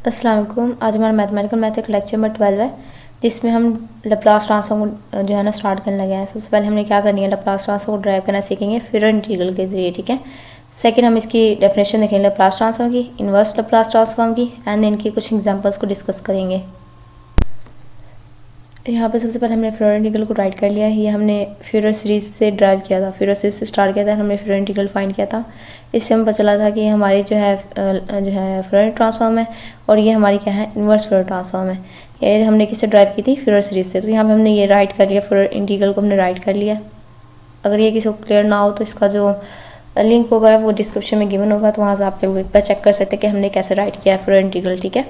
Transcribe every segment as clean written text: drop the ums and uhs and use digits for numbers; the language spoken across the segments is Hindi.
अस्सलाम वालेकुम। आज हमारा मैथमेटिकल मैथ का लेक्चर नंबर 12 है, जिसमें हम लैप्लास ट्रांसफॉर्म जो है ना स्टार्ट करने लगे हैं। सबसे पहले हमने क्या करनी है, लैप्लास ट्रांसफॉर्म को ड्राइव करना सीखेंगे फिर इंटीग्रल के जरिए, ठीक है। सेकंड हम इसकी डेफिनेशन देखेंगे लैप्लास ट्रांसफॉर्म की, इन्वर्स लैप्लास ट्रांसफॉर्म की, एंड इनकी कुछ एग्जांपल्स को डिस्कस करेंगे। यहाँ पे सबसे पहले हमने फ्यूरियर इंटीग्रल को राइट कर लिया है। ये हमने फ्यूरियर सीरीज से ड्राइव किया था, फ्यूरियर सीरीज से स्टार्ट किया था, हमने फ्यूरियर इंटीग्रल फाइंड किया था। इससे हमें पता चला था कि हमारी जो है फ्यूरियर ट्रांसफॉर्म है और ये हमारी क्या है, इन्वर्स फ्यूरियर ट्रांसफॉर्म है। ये हमने किससे ड्राइव की थी, फ्यूरियर सीरीज से। तो यहाँ पे हमने ये राइट कर लिया, फ्यूरियर इंटीग्रल को हमने राइट कर लिया। अगर ये किसी को क्लियर ना हो तो इसका जो लिंक होगा वो डिस्क्रिप्शन में गिवन होगा, तो वहाँ से आप लोग एक बार चेक कर सकते हैं कि हमने कैसे राइट किया है फ्यूरियर इंटीग्रल, ठीक है।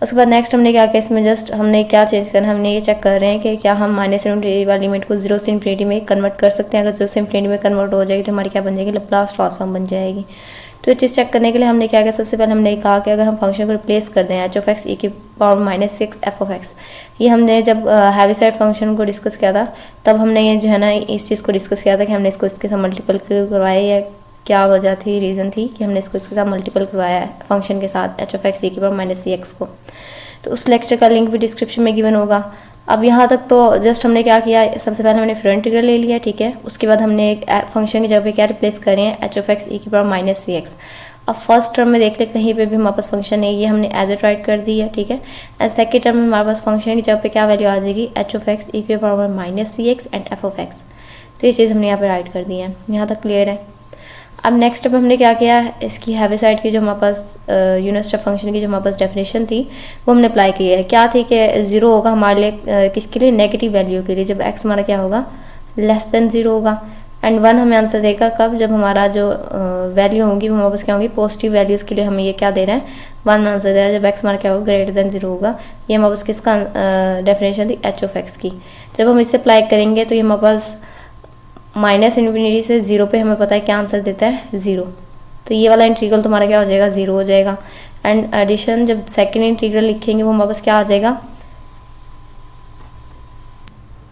उसके बाद नेक्स्ट हमने क्या किया, इसमें जस्ट हमने क्या चेंज करना है, हमने ये चेक कर रहे हैं कि क्या हम माइनस इन्फिनिटी वाली लिमिट को जीरो से इन्फिनिटी में कन्वर्ट कर सकते हैं। अगर जीरो से इन्फिनिटी में कन्वर्ट हो जाएगी तो हमारी क्या बन जाएगी, लैप्लास ट्रांसफॉर्म बन जाएगी। तो ये चीज़ चेक करने के लिए हमने क्या किया, सबसे पहले हमने कहा कि अगर हम फंक्शन को रिप्लेस कर दें एच ऑफ एक्स ई की पावर -6 एफ ऑफ एक्स। ये हमने जब हैवीसाइड फंक्शन को डिस्कस किया था तब हमने ये जो है ना इस चीज़ को डिस्कस किया था कि हमने इसको इसके साथ मल्टीपल करवाया, या क्या वजह थी, रीज़न थी कि हमने इसको इसके साथ मल्टीपल करवाया है फंक्शन के साथ एच ऑफ एक्स ई की पावर -6 को। तो उस लेक्चर का लिंक भी डिस्क्रिप्शन में गिवन होगा। अब यहाँ तक तो जस्ट हमने क्या किया, सबसे पहले हमने फ्यूरियर इंटीग्रल ले लिया, ठीक है। उसके बाद हमने एक फंक्शन की जगह पे क्या रिप्लेस कर रहे हैं, एच ऑफ एक्स ई की पावर -6। अब फर्स्ट टर्म में देख ले कहीं पे भी हमारे पास फंक्शन है, ये हमने एज ए राइट कर दी है, ठीक है। एंड सेकेंड टर्म में हमारे पास फंक्शन की जगह पे क्या वैल्यू आ जाएगी, एच ऑफ एक्स ई की power -6 and F of x. तो ये चीज़ हमने यहाँ पे राइट कर दी है, यहाँ तक क्लियर है। अब नेक्स्ट स्टेप हमने क्या किया, इसकी हैवीसाइड की जो हमारे पास यूनिट स्टेप फंक्शन की जो हमारे पास डेफिनेशन थी वो हमने अप्लाई की है। क्या थी कि जीरो होगा हमारे लिए किसके लिए, नेगेटिव वैल्यू के लिए, जब एक्स हमारा क्या होगा, लेस देन जीरो होगा। एंड वन हमें आंसर देगा कब, जब हमारा जो वैल्यू होगी वो हमारे पास क्या होगी, पॉजिटिव वैल्यूज़ के लिए हमें ये क्या दे रहे हैं, वन आंसर दे रहा है, जब एक्स हमारा क्या होगा, ग्रेटर देन जीरो होगा। ये हमारे पास किसका डेफिनेशन थी, एच ऑफ एक्स की। जब हम इसे अप्लाई करेंगे तो ये हमारे पास माइनस इन्फिनिटी से जीरो पे हमें पता है क्या आंसर देता है, जीरो। तो ये वाला इंटीग्रल तुम्हारा क्या हो जाएगा, जीरो हो जाएगा। एंड एडिशन जब सेकंड इंटीग्रल लिखेंगे वो हमारे पास क्या आ जाएगा,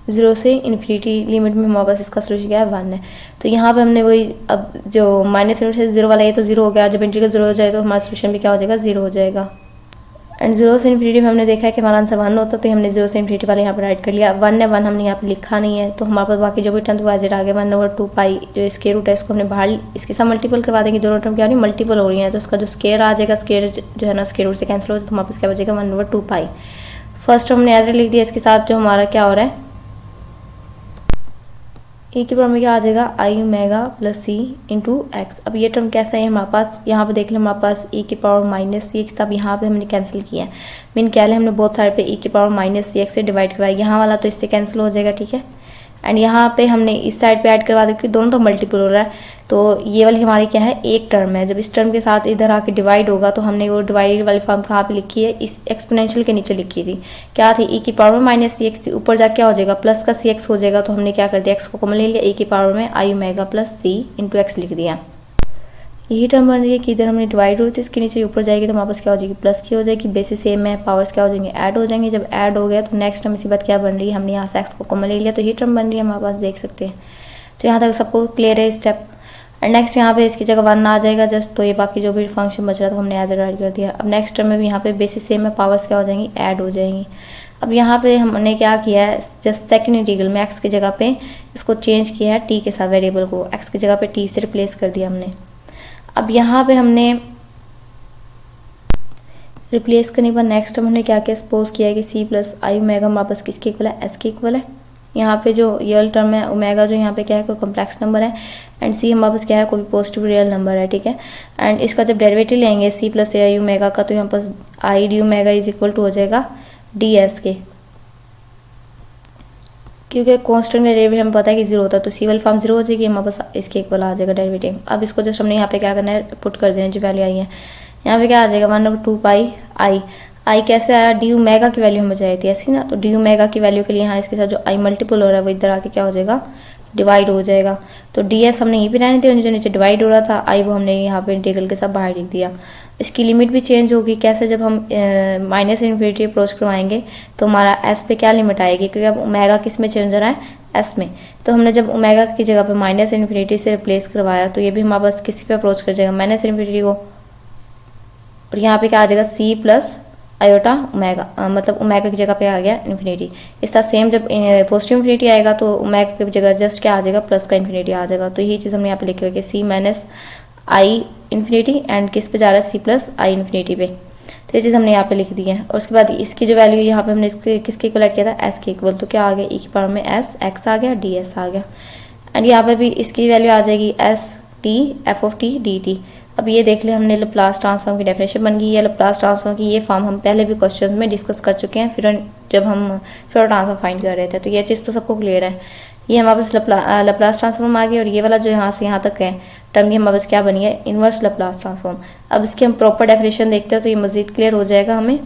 जीरो से इन्फिनिटी लिमिट में हमारे पास इसका सोल्यूशन क्या है, 1 है। तो यहाँ पे हमने वही, अब जो माइनस इन्फिनिटी से जीरो वाला ये तो जीरो हो गया, जब इंटीग्रल जीरो हो जाए तो हमारा सोल्यूशन भी क्या हो जाएगा, जीरो हो जाएगा। एंड जीरो से इन्फिनिटी में हमने देखा है कि हमारा आंसर 1 होता है, तो हमने जीरो से इन्फिनिटी वाले यहाँ पर राइट कर लिया। 1 है, 1 हमने यहाँ पे लिखा नहीं है, तो हमारे पास बाकी जो भी टर्म एज इट आ गया, 1/2 पाई जो स्क्वायर रूट है इसको हमने बाहर इसके साथ मल्टीपल करवा देंगे। दोनों टर्म क्या हो रही है, मल्टीपल हो रही है, तो उसका जो स्क्वायर आ जाएगा, स्क्वायर जो है ना स्क्वायर रूट से कैंसिल हो जाए, तो हमारे पास क्या बचेगा, 1/2 पाई। फर्स्ट टर्म हमने एज इट लिख दिया, इसके साथ जो हमारा क्या हो रहा है, ए की पावर में क्या आ जाएगा, आई ओमेगा प्लस सी इंटू एक्स। अब ये टर्म कैसा है हमारे पास, यहाँ पे देख लें हमारे पास ए की पावर -6, अब यहाँ पे हमने कैंसिल किया है। मीन क्या है, हमने बहुत सारे पे ए की पावर -6 से डिवाइड करवाया, यहाँ वाला तो इससे कैंसिल हो जाएगा, ठीक है। एंड यहाँ पे हमने इस साइड पे ऐड करवा दिया, क्योंकि दोनों तो मल्टीपल हो रहा है, तो ये वाली हमारी क्या है, एक टर्म है। जब इस टर्म के साथ इधर आके डिवाइड होगा तो हमने वो डिवाइडेड वाली फॉर्म कहाँ पे लिखी है, इस एक्सपोनेंशियल के नीचे लिखी थी। क्या थी, e की पावर में -6 थी, ऊपर जाके क्या हो जाएगा, प्लस का cx हो जाएगा। तो हमने क्या कर दिया, x को कॉमन ले लिया, e की पावर में आई ओमेगा प्लस सी इंटू एक्स लिख दिया। यही टर्म बन रही है कि इधर हमने डिवाइड होती है, इसके नीचे ऊपर जाएगी तो हमारे पास क्या हो जाएगी, प्लस की हो जाएगी। बेसिस सेम है, पावर्स क्या हो जाएंगे, ऐड हो जाएंगे। जब ऐड हो गया तो नेक्स्ट टर्म इसी बात क्या बन रही है, हमने यहाँ से एक्स को कॉमन ले लिया, तो यही टर्म बन रही है हमारे पास, देख सकते हैं। तो यहाँ तक सबको क्लियर है स्टेप। एंड नेक्स्ट यहाँ पे इसकी जगह 1 आ जाएगा जस्ट, तो ये बाकी जो भी फंक्शन बच रहा था हमने एज ए राइट कर दिया। अब नेक्स्ट टर्म में भी यहाँ पे बेसिस सेम है, पावर्स क्या हो जाएंगी, ऐड हो जाएंगी। अब यहाँ पे हमने क्या किया है, जस्ट सेकंड इंटीग्रल में एक्स की जगह पे इसको चेंज किया है टी के साथ, वेरिएबल को एक्स की जगह पे टी से रिप्लेस कर दिया हमने। अब यहाँ पे हमने रिप्लेस करने के बाद नेक्स्ट टर्म हमने क्या किया, सपोज किया है कि सी प्लस आई ओमेगा हमारे पास किसके इक्वल है, एस के इक्वल है। यहाँ पे जो रियल टर्म है ओमेगा जो यहाँ पे क्या है, कोई कॉम्प्लेक्स नंबर है, एंड सी हमारे पास क्या है, कोई पॉजिटिव रियल नंबर है, ठीक है। एंड इसका जब डेरिवेटिव लेंगे सी प्लस आई ओमेगा का, तो यहाँ पास आई D omega is equal to हो जाएगा डी एस के, क्योंकि कॉन्स्टेंट डेरिवेटिव हमें पता है कि जीरो होता है, तो सी वाली फॉर्म जीरो हो जाएगी, हमारे पास इसके इक्वल आ जाएगा डेरिवेटिव। अब इसको जस्ट हमने यहाँ पे क्या करना है, पुट कर देना जो वैल्यू आई है। यहाँ पे क्या आ जाएगा, 1/2 पाई आई कैसे आया, डी ओमेगा की वैल्यू हमें चाहिए थी ऐसी ना, तो डी ओमेगा की वैल्यू के लिए यहाँ इसके साथ जो आई मल्टीपल हो रहा है वो इधर आके क्या हो जाएगा, डिवाइड हो जाएगा। तो डी एस हमने यहीं पे रहने दिया, जो नीचे डिवाइड हो रहा था आई वो हमने यहाँ पे इंटीग्रल के साथ बाहर लिख दिया। इसकी लिमिट भी चेंज होगी, कैसे, जब हम माइनस इन्फिनिटी अप्रोच करवाएंगे तो हमारा एस पे क्या लिमिट आएगी, क्योंकि अब ओमेगा किस में चेंज हो रहा है, एस में। तो हमने जब ओमेगा की जगह पे माइनस इन्फिनिटी से रिप्लेस करवाया तो ये भी हमारे पास किसी पे अप्रोच कर जाएगा, माइनस इन्फिनिटी को। और यहाँ पे क्या आ जाएगा, सी प्लस आयोटा ओमेगा, मतलब ओमेगा की जगह पे आ गया इन्फिनिटी। इस तरह सेम जब पॉजिटिव इन्फिनिटी आएगा तो ओमेगा की जगह जस्ट क्या आ जाएगा, प्लस का इन्फिनिटी आ जाएगा। तो यही चीज़ हमने यहाँ पे लिखी हुई है कि सी माइनस आई इन्फिनिटी एंड किस पे जा रहा है, सी प्लस आई इन्फिनिटी पे। तो ये चीज़ हमने यहाँ पे लिख दी है। और उसके बाद इसकी जो वैल्यू यहाँ पे हमने इसके किसके इक्वल किया था, एस के इक्वल। तो क्या आ गया, ई की पावर में एस एक्स आ गया, डी एस आ गया। एंड यहाँ पे भी इसकी वैल्यू आ जाएगी S T F of T D T. अब ये देख ले हमने लैप्लास ट्रांसफॉर्म की डेफिनेशन बन गई है। लैप्लास ट्रांसफॉर्म की ये फॉर्म हम पहले भी क्वेश्चन में डिस्कस कर चुके हैं, फिर जब हम फ्योर ट्रांसफॉर्म फाइंड कर रहे थे। तो ये चीज़ तो सबको क्लियर है। ये हमारे पास लैप्लास ट्रांसफॉर्म आ गया। और ये वाला जो यहाँ से यहाँ तक है टर्म, ये हमारे पास क्या बनी है, इनवर्स लैप्लास ट्रांसफॉर्म। अब इसकी हम प्रॉपर डेफिनेशन देखते हैं तो ये मजीद क्लियर हो जाएगा हमें।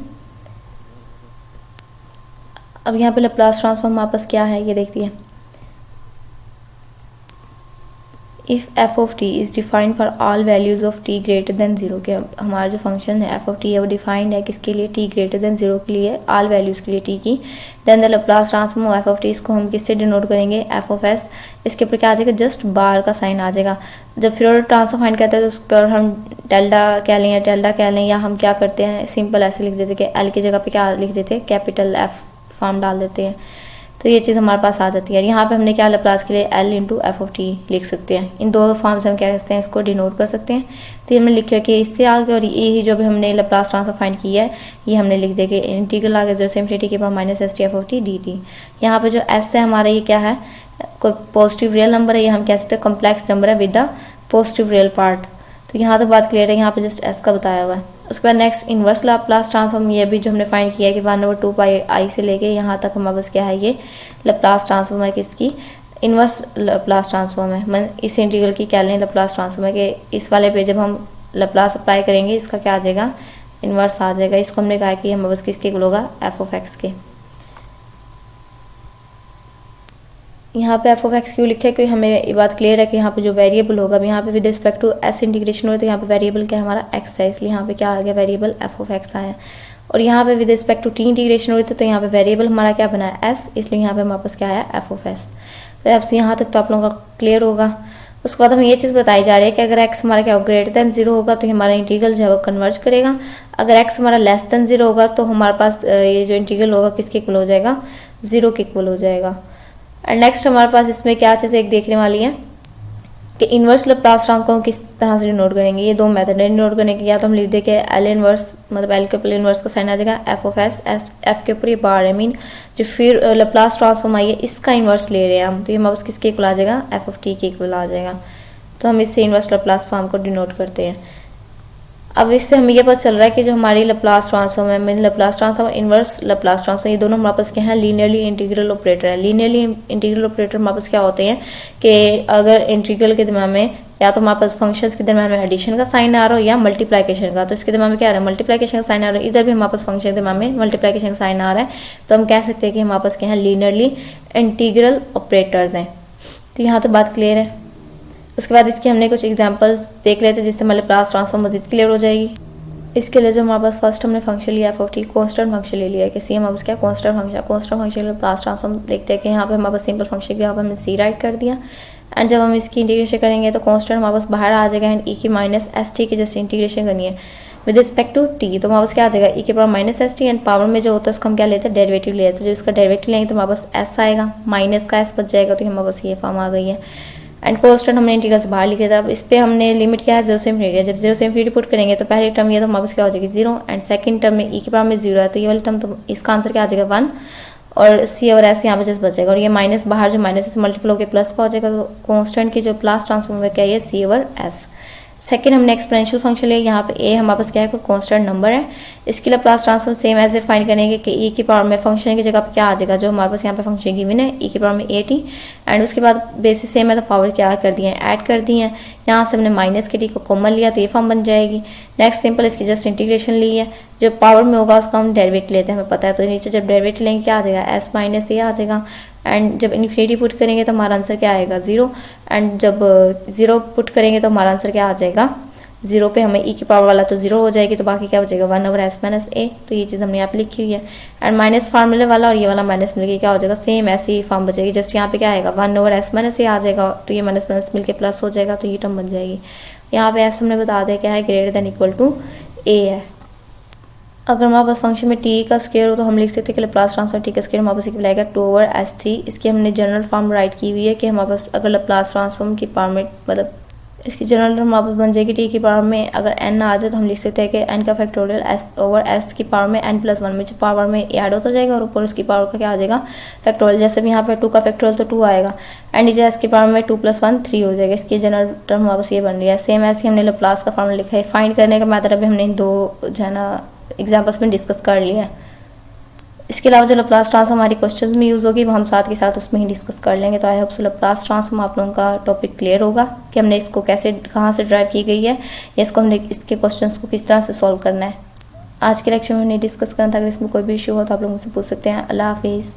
अब यहाँ पे लैप्लास ट्रांसफॉर्म हमारे पास क्या है ये देखती है। If F of T is defined for all values of T greater than zero, के हमारा जो फंक्शन है एफ ऑफ टी है वो डिफाइंड है किसके लिए, टी ग्रेटर देन जीरो के लिए, ऑल वैल्यूज़ के लिए टी की। Then the Laplace transform of F of T, इसको हम किससे डिनोट करेंगे, एफ ऑफ एस। इसके ऊपर क्या आ जाएगा, जस्ट बार का साइन आ जाएगा। जब फ्योर ट्रांसफॉर्म फाइंड करते हैं तो उस पर हम डेल्टा कह लें या डेल्टा कह लें, या हम क्या करते हैं सिंपल ऐसे लिख देते हैं कि एल की जगह पे क्या लिख देते हैं, कैपिटल एफ फॉर्म डाल देते हैं। तो ये चीज़ हमारे पास आ जाती है। यहाँ पे हमने क्या लैप्लास के लिए L into F of T लिख सकते हैं। इन दो फॉर्म से हम क्या करते हैं, इसको डिनोट कर सकते हैं। तो ये हमने लिखा है कि इससे आगे, और ये जो भी हमने लैप्लास ट्रांसफॉर्म फाइंड किया है ये हमने लिख दिया कि इंटीग्रल आ गया जो सेम टी के power minus S T F of T D T. यहाँ पे जो एस है हमारा ये क्या है, कोई पॉजिटिव रियल नंबर है, ये हम कह सकते हैं कॉम्प्लेक्स नंबर है with the positive real part. तो यहाँ तक बात क्लियर है, यहाँ पे जस्ट एस का बताया हुआ है। उसके बाद नेक्स्ट इनवर्स लैप्लास ट्रांसफॉर्म, ये भी जो हमने फाइंड किया है कि 1/2 पाई आई से लेके यहाँ तक हमारे पास क्या है, ये लैप्लास ट्रांसफॉर्म है किसकी, इनवर्स लैप्लास ट्रांसफॉर्म है। मैं इस इंटीग्रल की क्या लें, लैप्लास ट्रांसफॉर्म है कि इस वाले पे जब हम लैप्लास अप्लाई करेंगे इसका क्या आ जाएगा, इनवर्स आ जाएगा। इसको हमने कहा कि हमारे पास किसके इक्वल होगा, एफ ऑफ एक्स के। यहाँ पे एफ ऑफ एक्स क्यों लिखा है, क्योंकि हमें ये बात क्लियर है कि यहाँ पे जो वेरिएबल होगा, यहाँ पे with respect to S integration हो तो यहाँ पे वेरिएबल क्या हमारा एक्स है, इसलिए यहाँ पे क्या आ गया, वेरिएबल एफ ऑफ एक्स आया। और यहाँ पे with respect to T integration हुई तो यहाँ पे वेरिएबल हमारा क्या बना है, एस, इसलिए यहाँ पे हमारे पास क्या आया, एफ ऑफ एस। तो अब से यहाँ तक तो आप लोगों का क्लियर होगा। उसके बाद हमें ये चीज़ बताई जा रही है कि अगर एक्स हमारा क्या ग्रेटर देन जीरो होगा तो हमारा इंटीग्रल जो है वो कन्वर्ज करेगा। अगर एक्स हमारा लेस देन जीरो होगा तो हमारे पास ये जो इंटीग्रल होगा किसके इक्वल हो जाएगा, जीरो के इक्वल हो जाएगा। एंड नेक्स्ट हमारे पास इसमें क्या चीज़ एक देखने वाली है कि इनवर्स लैप्लास ट्रांसफॉर्म को किस तरह से डिनोट करेंगे। ये दो मेथड है डिनोट करने के, या तो हम लिख दे के एल इनवर्स, मतलब एल के ऊपर इनवर्स का साइन आ जाएगा, एफ ऑफ एस, एफ के ऊपर ये बार है, मीन जो फिर लैप्लास ट्रांसफॉर्म आई है इसका इनवर्स ले रहे हैं हम, तो ये हमारे पास किसके इक्वल आ जाएगा, एफ ऑफ टी के इक्वल आ जाएगा। तो हम इससे इनवर्स लैप्लास फॉर्म को डिनोट करते हैं। अब इससे हमें ये पता चल रहा है कि जो हमारी लैप्लास ट्रांसफॉर्म है, mean Laplace transform, inverse Laplace transform, ये दोनों हमारे पास क्या है, लीनियरली इंटीग्रल ऑपरेटर है। लीनियरली इंटीग्रल ऑपरेटर हमारे पास क्या होते हैं कि अगर इंटीग्रल के दिमाग में या तो हमारे पास फंक्शंस के दरम्यान में एडिशन का साइन आ रहा हो या मल्टीप्लिकेशन का, तो इसके दिमाग में क्या आ रहा है, मल्टीप्लिकेशन का साइन आ रहा है। इधर भी हमारे पास फंक्शन के दिमाग में मल्टीप्लिकेशन का साइन आ रहा है, तो हम कह सकते हैं कि हमारे पास क्या है, लीनियरली इंटीग्रल ऑपरेटर्स हैं। तो यहाँ तो बात क्लियर है। उसके बाद इसके हमने कुछ एग्जाम्पल्स देख लेते हैं जिससे हमारे लैप्लास ट्रांसफॉर्म मजीद क्लियर हो जाएगी। इसके लिए जो हमारे पास फर्स्ट हमने फंक्शन लिया F of T, constant function ले लिया है कि सी हमारे पास क्या, कॉन्स्टेंट फंक्शन के लिए लैप्लास ट्रांसफॉर्म देखते हैं कि यहाँ पे हमारे पास सिंपल फंक्शन के यहाँ पर हमने सी राइट कर दिया। एंड जब हम इसकी इंटीग्रेशन करेंगे तो कॉन्स्टेंट हमारे पास बाहर आ जाएगा, एंड ई की माइनस एस टी की जैसे इंटीग्रेशन करनी है विद रिस्पेक्ट टू टी, तो हमारे पास क्या आ जाएगा, ई के power minus S T, and power में जो होता है उसको हम क्या लेते हैं, डेरिवेटिव लेते हैं। तो जो इसका डेरिवेटिव लेंगे तो हमारे पास एस आएगा, माइनस का एस बच जाएगा, तो हमारे पास ये फॉर्म आ गई है। एंड कॉन्स्टेंट हमने इंटीग्रल से बाहर लिखे था। अब इस पे हमने लिमिट क्या है, जीरो से इन्फिनिटी। जब जीरो से इन्फिनिटी पुट करेंगे तो पहली टर्म ये तो हमारे पास क्या हो जाएगी, जीरो, एंड सेकंड टर्म में ई के पावर में जीरो है, तो ये वाली टर्म तो इसका आंसर क्या आ जाएगा, 1, और सी और एस यहाँ पे जस्ट बचेगा, और ये माइनस बाहर जो माइनस से मल्टीपल होकर प्लस का हो जाएगा। तो कॉन्स्टेंट की जो प्लस ट्रांसफॉर्म है क्या है, सी ओवर एस। सेकंड हमने एक्सपोनेंशियल फंक्शन लिया, यहाँ पे ए हमारे पास क्या है, कोई कॉन्स्टेंट नंबर है। इसके लिए plus transform same as find करेंगे कि ई की पावर में फंक्शन की जगह पे क्या आ जाएगा, जो हमारे पास यहाँ पे फंक्शन गिवन है, ई की पावर में 80, एंड उसके बाद बेसिस सेम है तो पावर क्या कर दिए हैं, ऐड कर दिए हैं। यहाँ से हमने माइनस के टी को कॉमन लिया तो ये फॉर्म बन जाएगी। नेक्स्ट सिंपल इसकी जस्ट इंटीग्रेशन ली है, जो पावर में होगा उसका हम डेरिवेटिव लेते हैं, हमें पता है। तो नीचे जब डेरिवेटिव लेंगे क्या आ जाएगा, एस माइनस ए आ जाएगा, एंड जब इन्फिनिटी पुट करेंगे तो हमारा आंसर क्या आएगा, जीरो, एंड जब जीरो पुट करेंगे तो हमारा आंसर क्या आ जाएगा, जीरो पे हमें ई की पावर वाला तो जीरो हो जाएगी, तो बाकी क्या बचेगा, 1 ओवर एस माइनस ए। तो ये चीज़ हमने यहाँ पे लिखी हुई है। एंड माइनस फार्मूले वाला और ये वाला माइनस मिलके क्या हो जाएगा, सेम ऐसी ही फॉर्म बचेगी। जस्ट यहाँ पे क्या आएगा, 1 ओवर एस माइनस ए आ जाएगा, तो ये माइनस माइनस मिलके प्लस हो जाएगा, तो ये टर्म बन जाएगी। यहाँ पे एस हमने बता दिया क्या है, ग्रेटर देन इक्वल टू ए है। अगर हमारे पास फंक्शन में टी का स्क्वायर हो तो हम लिख सकते हैं कि लैप्लास ट्रांसफॉर्म टी का स्क्वायर हमारे पास इक्वल आएगा 2/s3। इसकी हमने जनरल फॉर्म राइट की हुई है कि हमारे पास अगर लैप्लास ट्रांसफॉर्म की पावर में मतलब इसकी जनरल हमारे पास बन जाएगी टी की पावर में अगर n आ जाए तो हम लिख सकते हैं कि n का फैक्टोरियल s की पावर में n+1 में जो पावर में ऐड होता जाएगा और ऊपर उसकी पावर का क्या आ जाएगा फैक्टोरियल। जैसे भी यहाँ पे 2 का फैक्टोरियल तो 2 आएगा एंड नीचे s की पावर में 2+1 3 हो जाएगा। इसकी जनरल टर्म हमारे पास ये बन रही है। सेम ऐसे हमने लैप्लास का फॉर्मूला लिखा है। फाइंड करने का मेथड अभी हमने इन दो जो है ना एग्जाम्पल्स में डिस्कस कर लिया है। इसके अलावा जो लैप्लास ट्रांसफॉर्म हमारी क्वेश्चंस में यूज़ होगी वो हम साथ के साथ उसमें ही डिस्कस कर लेंगे। तो I hope so Laplace transform आप लोगों का टॉपिक क्लियर होगा कि हमने इसको कैसे कहाँ से ड्राइव की गई है या इसको हमने इसके क्वेश्चंस को किस तरह से सॉल्व करना है। आज के लेक्चर में हमने डिस्कस करना था। अगर इसमें कोई भी इशू हो तो आप लोग मुझसे पूछ सकते हैं। अल्लाह हाफिज़।